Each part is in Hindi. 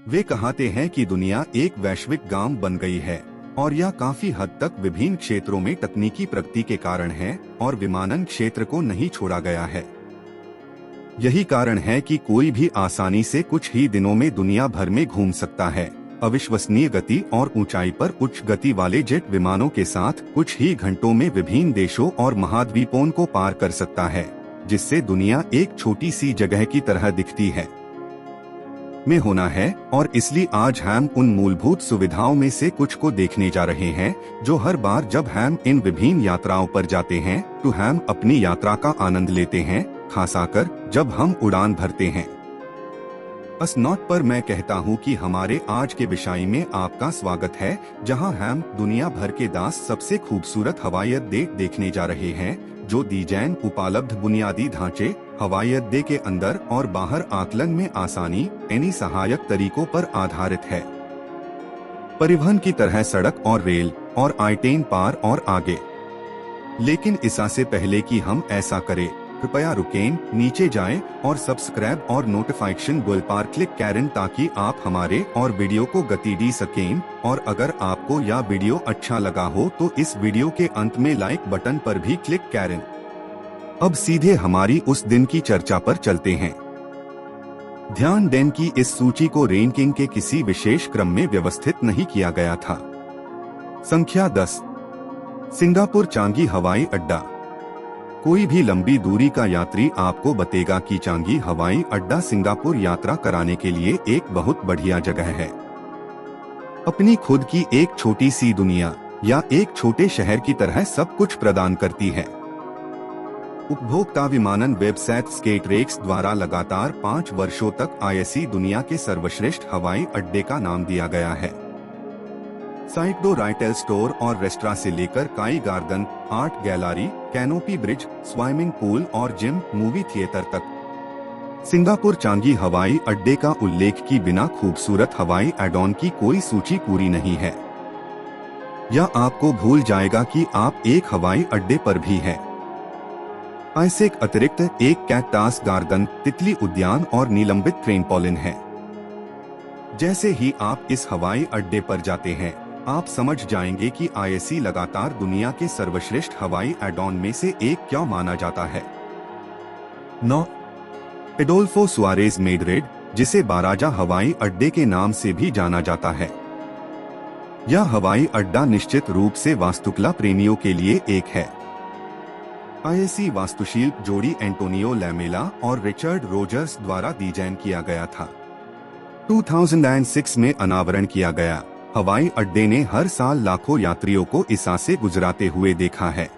वे कहते हैं कि दुनिया एक वैश्विक गांव बन गई है और यह काफी हद तक विभिन्न क्षेत्रों में तकनीकी प्रगति के कारण है और विमानन क्षेत्र को नहीं छोड़ा गया है। यही कारण है कि कोई भी आसानी से कुछ ही दिनों में दुनिया भर में घूम सकता है। अविश्वसनीय गति और ऊंचाई पर उच्च गति वाले जेट विमानों के साथ कुछ ही घंटों में विभिन्न देशों और महाद्वीपों को पार कर सकता है, जिससे दुनिया एक छोटी सी जगह की तरह दिखती है में होना है। और इसलिए आज हम उन मूलभूत सुविधाओं में से कुछ को देखने जा रहे हैं जो हर बार जब हम इन विभिन्न यात्राओं पर जाते हैं तो हम अपनी यात्रा का आनंद लेते हैं, खासकर जब हम उड़ान भरते हैं। असनॉट पर मैं कहता हूं कि हमारे आज के विषय में आपका स्वागत है, जहां हम दुनिया भर के 10 सबसे खूबसूरत हवाई अड्डे देखने जा रहे हैं जो डिजाइन, उपलब्ध बुनियादी ढांचे, हवाई अड्डे के अंदर और बाहर आकलन में आसानी, यानी सहायक तरीकों पर आधारित है। परिवहन की तरह सड़क और रेल और I-10 पार और आगे। लेकिन इससे पहले कि हम ऐसा करें, कृपया रुकें, नीचे जाएं और सब्सक्राइब और नोटिफिकेशन बेल पर क्लिक करें ताकि आप हमारे और वीडियो को गति दे सकें। और अगर आपको यह वीडियो अच्छा लगा हो तो इस वीडियो के अंत में लाइक बटन पर भी क्लिक करें। अब सीधे हमारी उस दिन की चर्चा पर चलते हैं। ध्यान दें कि इस सूची को रैंकिंग के किसी विशेष क्रम में व्यवस्थित नहीं किया गया था। संख्या 10, सिंगापुर चांगी हवाई अड्डा। कोई भी लंबी दूरी का यात्री आपको बताएगा कि चांगी हवाई अड्डा सिंगापुर यात्रा कराने के लिए एक बहुत बढ़िया जगह है। अपनी खुद की एक छोटी सी दुनिया या एक छोटे शहर की तरह सब कुछ प्रदान करती है। उपभोक्ता विमानन वेबसाइट स्केटरेक्स द्वारा लगातार 5 वर्षों तक IAC दुनिया के सर्वश्रेष्ठ हवाई अड्डे का नाम दिया गया है। साइटो राइटेल स्टोर और रेस्टोरेंट से लेकर काई garden, art gallery, canopy bridge, swimming pool और जिम, मूवी थिएटर तक, सिंगापुर चांगी हवाई अड्डे का उल्लेख की बिना खूबसूरत हवाई एड-ऑन की कोई सूची पूरी नहीं है। यह आपको भूल जाएगा कि आप एक हवाई अड्डे पर भी हैं। ऐसे अतिरिक्त एक कैक्टस गार्डन, तितली उद्यान और निलंबित ट्रेनपोलिन है। जैसे ही आप इस हवाई अड्डे पर जाते हैं, आप समझ जाएंगे कि IAC लगातार दुनिया के सर्वश्रेष्ठ हवाई एड-ऑन में से एक क्यों माना जाता है। 9, एडोल्फो सुआरेज मैड्रिड, जिसे बाराजा हवाई अड्डे के नाम से भी जाना जाता है। यह हवाई अड्डा निश्चित रूप से वास्तुकला प्रेमियों के लिए एक है। IAC वास्तुशिल्प जोड़ी एंटोनियो लैमेला और रिचर्ड रोजर्स द्वारा डिजाइन किया गया था। 2006 में अनावरण किया गया। हवाई अड्डे ने हर साल लाखों यात्रियों को इसा से गुजराते हुए देखा है।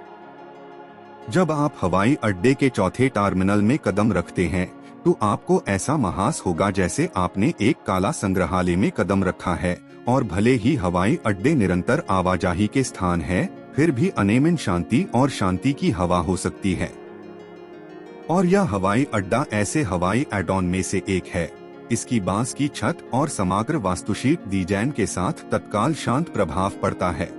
जब आप हवाई अड्डे के चौथे टर्मिनल में कदम रखते हैं तो आपको ऐसा महसूस होगा जैसे आपने एक काला संग्रहालय में कदम रखा है। और भले ही हवाई अड्डे निरंतर आवाजाही के स्थान है, फिर भी अनेमिन शांति और शांति की हवा हो सकती है। और यह हवाई अड्डा ऐसे हवाई एड-ऑन में से एक है। इसकी बांस की छत और समग्र वास्तुशिल्प डिजाइन के साथ तत्काल शांत प्रभाव पड़ता है।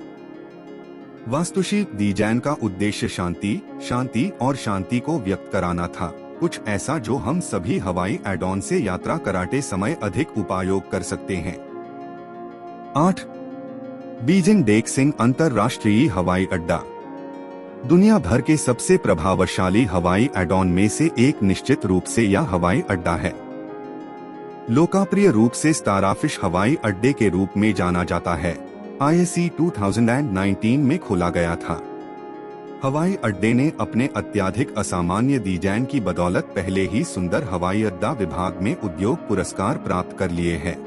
वास्तुशिल्प डिजाइन का उद्देश्य शांति और शांति को व्यक्त कराना था, कुछ ऐसा जो हम सभी हवाई एड-ऑन से यात्रा कराते समय अधिक उपयोग कर सकते हैं। 8, बीजिंग डेक्सिंग अंतर्राष्ट्रीय हवाई अड्डा। दुनिया भर के सबसे प्रभावशाली हवाई एड-ऑन में से एक निश्चित रूप से यह हवाई अड्डा है। लोकप्रिय रूप से स्टारफिश हवाई अड्डे के रूप में जाना जाता है। IAC 2019 में खोला गया था। हवाई अड्डे ने अपने अत्यधिक असामान्य डिजाइन की बदौलत पहले ही सुंदर हवाई अड्डा विभाग में उद्योग पुरस्कार प्राप्त कर लिए हैं।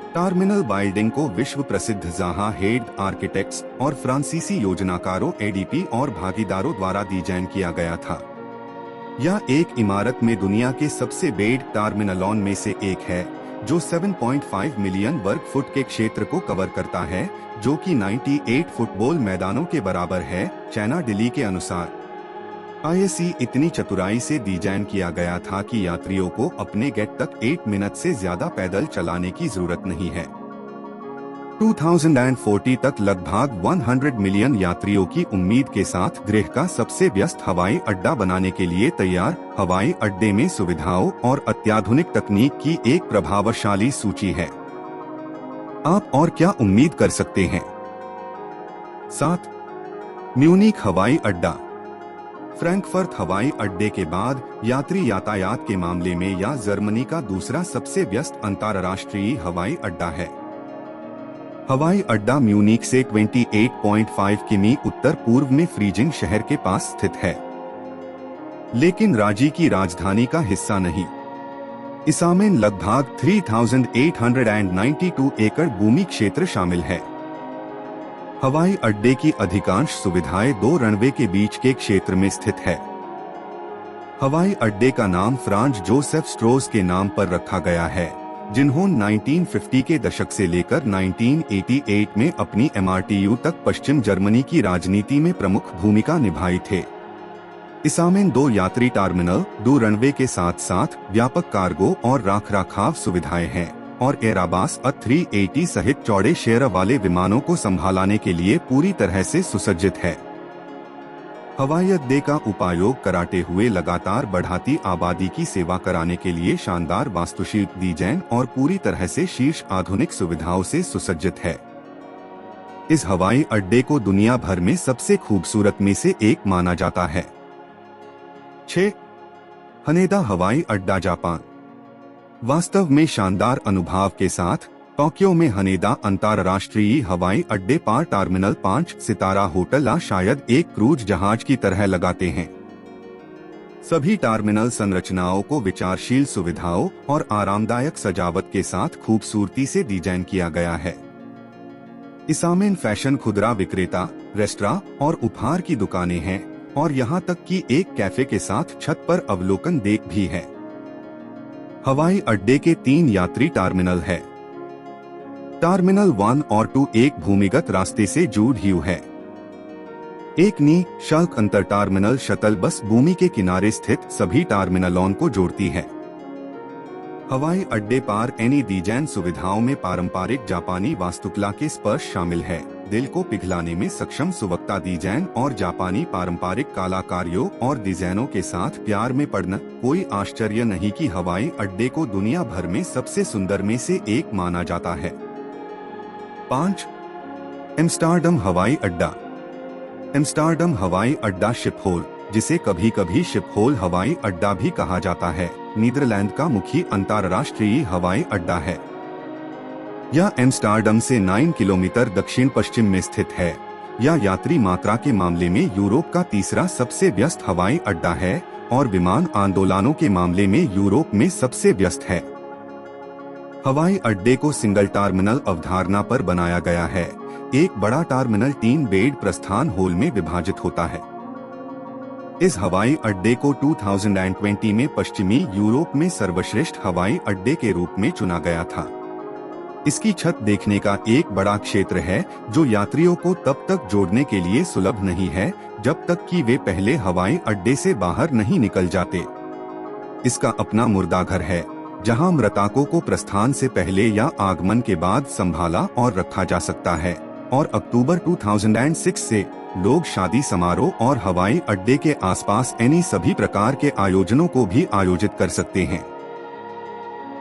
टर्मिनल बिल्डिंग को विश्व प्रसिद्ध ज़ाहा हेड आर्किटेक्ट्स और फ्रांसीसी योजनाकारों ADP और भागीदारों द्वारा डिजाइन किया गया था। यह एक इमारत में दुनिया के सबसे बड़े टर्मिनलों में से एक है, जो 7.5 मिलियन वर्ग फुट के क्षेत्र को कवर करता है, जो कि 98 फुटबॉल मैदानों के बराबर है। चाइना दिल्ली के अनुसार IAC इतनी चतुराई से डिजाइन किया गया था कि यात्रियों को अपने गेट तक 8 मिनट से ज्यादा पैदल चलाने की जरूरत नहीं है। 2040 तक लगभग 100 मिलियन यात्रियों की उम्मीद के साथ ग्रह का सबसे व्यस्त हवाई अड्डा बनाने के लिए तैयार। हवाई अड्डे में सुविधाओं और अत्याधुनिक तकनीक की एक प्रभावशाली सूची है। आप और क्या उम्मीद कर सकते हैं? 7. म्यूनिख हवाई अड्डा। फ्रैंकफर्ट हवाई अड्डे के बाद यात्री यातायात के मामले में यह जर्मनी का दूसरा सबसे व्यस्त अंतर्राष्ट्रीय हवाई अड्डा है। हवाई अड्डा म्यूनिख से 28.5 किमी उत्तर पूर्व में फ्रीजिंग शहर के पास स्थित है, लेकिन राज्य की राजधानी का हिस्सा नहीं। इसमें लगभग 3,892 एकड़ भूमि क्षेत्र शामिल है। हवाई अड्डे की अधिकांश सुविधाएं दो रनवे के बीच के क्षेत्र में स्थित है। हवाई अड्डे का नाम फ्रांज जोसेफ स्ट्रोस के नाम पर रखा गया है, जिन्होंने 1950 के दशक से लेकर 1988 में अपनी MRTU तक पश्चिम जर्मनी की राजनीति में प्रमुख भूमिका निभाई थे। इसमें दो यात्री टर्मिनल, दो रनवे के साथ साथ व्यापक कार्गो और रखरखाव सुविधाएं हैं और एयरबस A380 सहित चौड़े शेयर वाले विमानों को संभालने के लिए पूरी तरह से सुसज्जित है। हवाई अड्डे का उपयोग कराते हुए लगातार बढ़ती आबादी की सेवा कराने के लिए शानदार वास्तुशिल्प डिजाइन और पूरी तरह से शीर्ष आधुनिक सुविधाओं से सुसज्जित है। इस हवाई अड्डे को दुनिया भर में सबसे खूबसूरत में से एक माना जाता है। 6. हनेदा हवाई अड्डा जापान। वास्तव में शानदार अनुभव के साथ टोक्यो में हनेदा अंतर्राष्ट्रीय हवाई अड्डे पर टर्मिनल 5 सितारा होटल शायद एक क्रूज जहाज की तरह लगाते हैं। सभी टर्मिनल संरचनाओं को विचारशील सुविधाओं और आरामदायक सजावट के साथ खूबसूरती से डिजाइन किया गया है। इसमें फैशन खुदरा विक्रेता, रेस्टोरेंट और उपहार की दुकानें हैं और यहाँ तक कि एक कैफे के साथ छत पर अवलोकन डेक भी है। हवाई अड्डे के 3 यात्री टर्मिनल है। टर्मिनल 1 और 2 एक भूमिगत रास्ते से जुड़े हुए है। एक निःशुल्क अंतर टर्मिनल शटल बस भूमि के किनारे स्थित सभी टर्मिनलों को जोड़ती है। हवाई अड्डे पर एनी डिजाइन सुविधाओं में पारंपरिक जापानी वास्तुकला के स्पर्श शामिल है। दिल को पिघलाने में सक्षम सुवक्ता डिजाइन और जापानी पारंपरिक कलाकारियों और डिजाइनों के साथ प्यार में पड़ना कोई आश्चर्य नहीं कि हवाई अड्डे को दुनिया भर में सबसे सुंदर में से एक माना जाता है। 5. एम्स्टर्डम हवाई अड्डा। एम्स्टर्डम हवाई अड्डा शिपहोल, जिसे कभी कभी शिपहोल हवाई अड्डा भी कहा जाता है, नीदरलैंड का मुख्य अंतर्राष्ट्रीय हवाई अड्डा है। यह एम्स्टर्डम से 9 किलोमीटर दक्षिण पश्चिम में स्थित है। यह यात्री मात्रा के मामले में यूरोप का तीसरा सबसे व्यस्त हवाई अड्डा है और विमान आंदोलनों के मामले में यूरोप में सबसे व्यस्त है। हवाई अड्डे को सिंगल टर्मिनल अवधारणा पर बनाया गया है। एक बड़ा टर्मिनल 3 बेड प्रस्थान हॉल में विभाजित होता है। इस हवाई अड्डे को 2020 में पश्चिमी यूरोप में सर्वश्रेष्ठ हवाई अड्डे के रूप में चुना गया था। इसकी छत देखने का एक बड़ा क्षेत्र है जो यात्रियों को तब तक जोड़ने के लिए सुलभ नहीं है जब तक कि वे पहले हवाई अड्डे से बाहर नहीं निकल जाते। इसका अपना मुर्दाघर है जहां मृतकों को प्रस्थान से पहले या आगमन के बाद संभाला और रखा जा सकता है और अक्टूबर 2006 से लोग शादी समारोह और हवाई अड्डे के आसपास एनी सभी प्रकार के आयोजनों को भी आयोजित कर सकते हैं।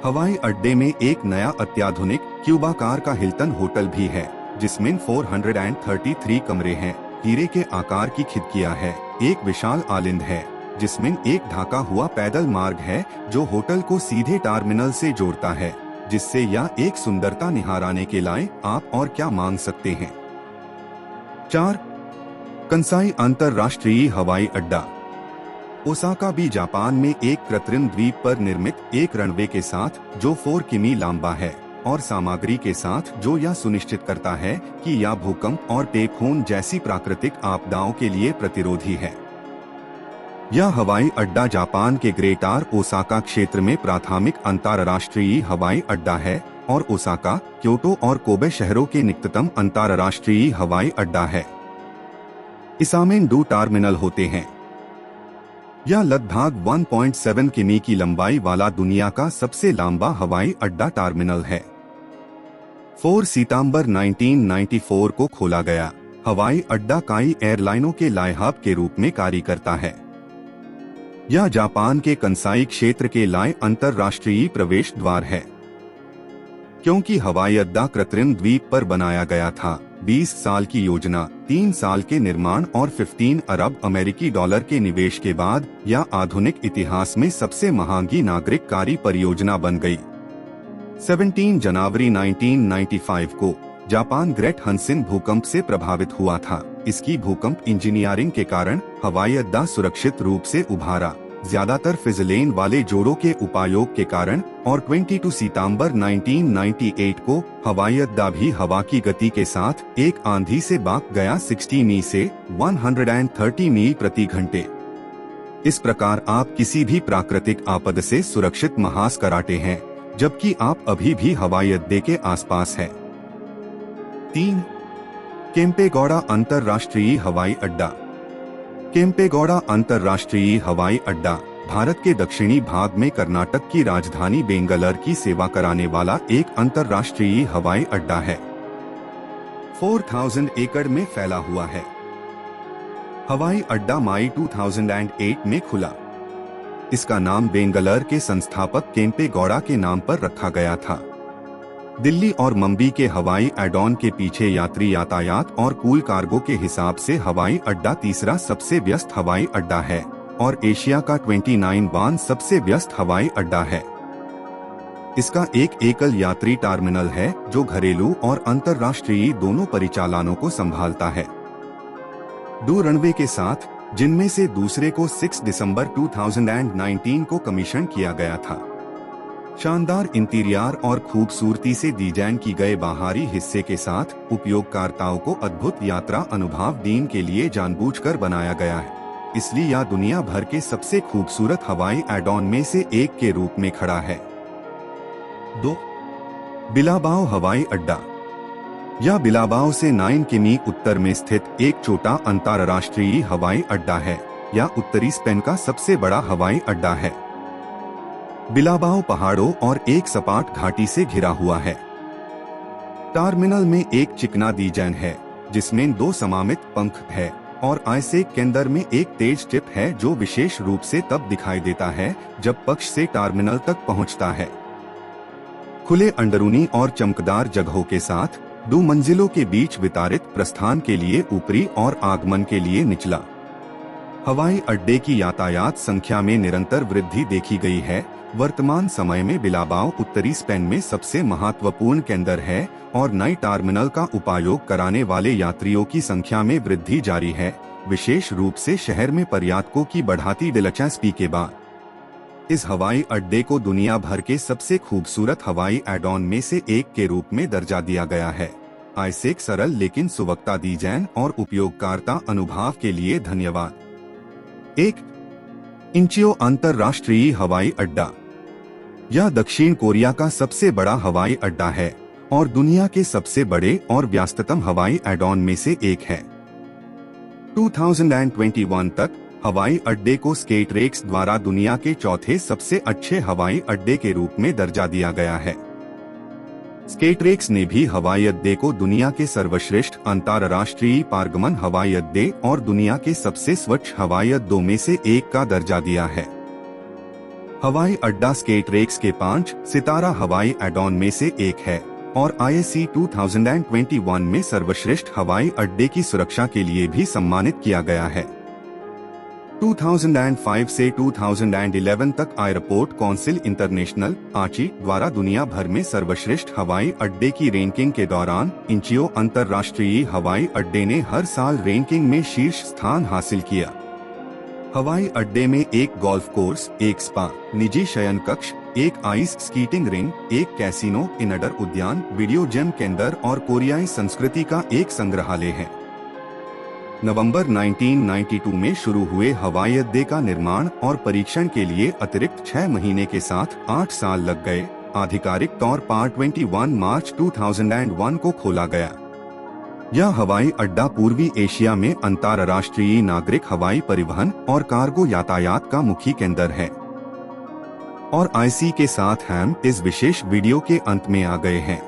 हवाई अड्डे में एक नया अत्याधुनिक क्यूबाकार का हिल्टन होटल भी है जिसमें 433 कमरे हैं। हीरे के आकार की खिड़कियां है। एक विशाल आलिंद है जिसमें एक ढाका हुआ पैदल मार्ग है जो होटल को सीधे टर्मिनल से जोड़ता है, जिससे यह एक सुंदरता निहारने के लिए आप और क्या मांग सकते हैं। 4. कंसाई अंतर्राष्ट्रीय हवाई अड्डा। ओसाका भी जापान में एक कृत्रिम द्वीप पर निर्मित एक रनवे के साथ जो 4 किमी लंबा है और सामग्री के साथ जो यह सुनिश्चित करता है कि यह भूकंप और टेक्टोन जैसी प्राकृतिक आपदाओं के लिए प्रतिरोधी है। यह हवाई अड्डा जापान के ग्रेटर ओसाका क्षेत्र में प्राथमिक अंतर्राष्ट्रीय हवाई अड्डा है और ओसाका, क्योटो और कोबे शहरों के निकटतम अंतर्राष्ट्रीय हवाई अड्डा है। इसमें 2 टर्मिनल होते हैं। यह लगभग 1.7 किमी की लंबाई वाला दुनिया का सबसे लंबा हवाई अड्डा टर्मिनल है। 4 सितंबर 1994 को खोला गया। हवाई अड्डा काई एयरलाइनों के लाइहब के रूप में कार्य करता है। यह जापान के कंसाई क्षेत्र के लाए अंतर्राष्ट्रीय प्रवेश द्वार है। क्योंकि हवाई अड्डा कृत्रिम द्वीप पर बनाया गया था, 20 साल की योजना, 3 साल के निर्माण और 15 अरब अमेरिकी डॉलर के निवेश के बाद यह आधुनिक इतिहास में सबसे महंगी नागरिक कार्य परियोजना बन गई। 17 जनवरी 1995 को जापान ग्रेट हनसिन भूकंप से प्रभावित हुआ था। इसकी भूकंप इंजीनियरिंग के कारण हवाई अड्डा सुरक्षित रूप से उभारा, ज्यादातर फिजलेन वाले जोड़ों के उपयोग के कारण, और 22 सितंबर 1998 को हवाई अड्डा भी हवा की गति के साथ एक आंधी से भाग गया, 60 मील से 130 मील प्रति घंटे। इस प्रकार आप किसी भी प्राकृतिक आपदा से सुरक्षित महसूस कराते हैं, जबकि आप अभी भी हवाई अड्डे के आसपास हैं। 3. केम्पेगौड़ा अंतर्राष्ट्रीय हवाई अड्डा। केम्पेगौड़ा अंतर्राष्ट्रीय हवाई अड्डा भारत के दक्षिणी भाग में कर्नाटक की राजधानी बेंगलुरु की सेवा कराने वाला एक अंतर्राष्ट्रीय हवाई अड्डा है। 4000 एकड़ में फैला हुआ है। हवाई अड्डा मई 2008 में खुला। इसका नाम बेंगलुरु के संस्थापक केम्पेगौड़ा के नाम पर रखा गया था। दिल्ली और मुंबई के हवाई अड्डों के पीछे यात्री यातायात और कुल कार्गो के हिसाब से हवाई अड्डा तीसरा सबसे व्यस्त हवाई अड्डा है और एशिया का 29वां सबसे व्यस्त हवाई अड्डा है। इसका एक एकल यात्री टर्मिनल है जो घरेलू और अंतर्राष्ट्रीय दोनों परिचालनों को संभालता है। 2 रनवे के साथ, जिनमें से दूसरे को 6 दिसंबर 2019 को कमीशन किया गया था। शानदार इंटीरियर और खूबसूरती से डिजाइन की गए बाहरी हिस्से के साथ उपयोगकर्ताओं को अद्भुत यात्रा अनुभव देने के लिए जानबूझकर बनाया गया है, इसलिए यह दुनिया भर के सबसे खूबसूरत हवाई अड्डों में से एक के रूप में खड़ा है। 2. बिलाबाओ हवाई अड्डा। यह बिलाबाओ से 9 किमी उत्तर में स्थित एक छोटा अंतर्राष्ट्रीय हवाई अड्डा है। यह उत्तरी स्पेन का सबसे बड़ा हवाई अड्डा है। बिलाबाओ पहाड़ों और एक सपाट घाटी से घिरा हुआ है। टर्मिनल में एक चिकना डिजाइन है जिसमें 2 समामित पंख है और आईसेक केंद्र में एक तेज टिप है जो विशेष रूप से तब दिखाई देता है जब पक्ष से टर्मिनल तक पहुंचता है। खुले अंदरूनी और चमकदार जगहों के साथ 2 मंजिलों के बीच वितरित प्रस्थान के लिए ऊपरी और आगमन के लिए निचला। हवाई अड्डे की यातायात संख्या में निरंतर वृद्धि देखी गई है। वर्तमान समय में बिलाबाओ उत्तरी स्पेन में सबसे महत्वपूर्ण केंद्र है और नए टर्मिनल का उपयोग कराने वाले यात्रियों की संख्या में वृद्धि जारी है, विशेष रूप से शहर में पर्यटकों की बढ़ती दिलचस्पी के बाद। इस हवाई अड्डे को दुनिया भर के सबसे खूबसूरत हवाई अड्डों में से एक के रूप में दर्जा दिया गया है। आईसेक सरल लेकिन सुवक्ता डिजाइन और उपयोगकर्ता अनुभव के लिए धन्यवाद। 1. इंचियो अंतर्राष्ट्रीय हवाई अड्डा। यह दक्षिण कोरिया का सबसे बड़ा हवाई अड्डा है और दुनिया के सबसे बड़े और व्यस्ततम हवाई अड्डों में से एक है। 2021 तक हवाई अड्डे को स्केटरेक्स द्वारा दुनिया के चौथे सबसे अच्छे हवाई अड्डे के रूप में दर्जा दिया गया है। स्केटरेक्स ने भी हवाई अड्डे को दुनिया के सर्वश्रेष्ठ अंतर्राष्ट्रीय पारगमन हवाई अड्डे और दुनिया के सबसे स्वच्छ हवाई अड्डों में से एक का दर्जा दिया है। हवाई अड्डा स्केटरेक्स के 5 सितारा हवाई अड्डों में से एक है और IAC 2021 में सर्वश्रेष्ठ हवाई अड्डे की सुरक्षा के लिए भी सम्मानित किया गया है। 2005 से 2011 तक एयरपोर्ट काउंसिल इंटरनेशनल (ACI) द्वारा दुनिया भर में सर्वश्रेष्ठ हवाई अड्डे की रैंकिंग के दौरान इंचियो अंतर्राष्ट्रीय हवाई अड्डे ने हर साल रैंकिंग में शीर्ष स्थान हासिल किया। हवाई अड्डे में एक गोल्फ कोर्स, एक स्पा, निजी शयन कक्ष, एक आइस स्कीटिंग रिंग, एक कैसीनो, इनडोर उद्यान, वीडियो गेम केंद्र और कोरियाई संस्कृति का एक संग्रहालय है। नवंबर 1992 में शुरू हुए हवाई अड्डे का निर्माण और परीक्षण के लिए अतिरिक्त 6 महीने के साथ 8 साल लग गए। आधिकारिक तौर पर 21 मार्च 2001 को खोला गया। यह हवाई अड्डा पूर्वी एशिया में अंतर्राष्ट्रीय नागरिक हवाई परिवहन और कार्गो यातायात का मुख्य केंद्र है। और IC के साथ हम इस विशेष वीडियो के अंत में आ गए हैं।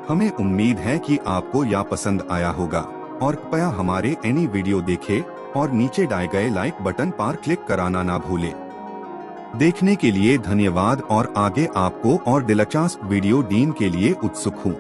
हमें उम्मीद है कि आपको यह पसंद आया होगा और कृपया हमारे एनी वीडियो देखें और नीचे डाले गए लाइक बटन पर क्लिक कराना ना भूलें। देखने के लिए धन्यवाद और आगे आपको और दिलचस्प वीडियो देने के लिए उत्सुक हूँ।